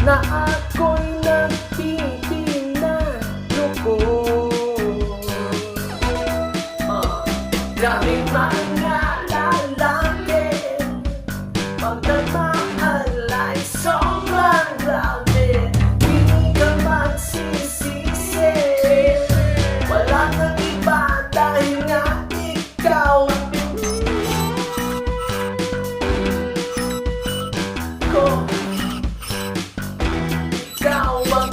na ako'y nagpipinalukot. Daming mga lalaki, pag nagmahal ay sobrang grabe. Di ka magsisisi, wala nang iba dahil nga ikaw ko. Ikaw ang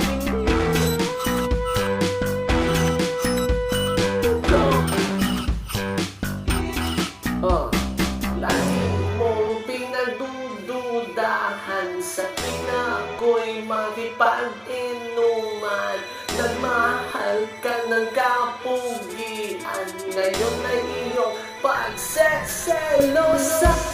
lagi mong pinagdududahan sa ako'y makipag-inuman. Nagmahal ka ng kapugian, ngayon ay iyong pagseselosa.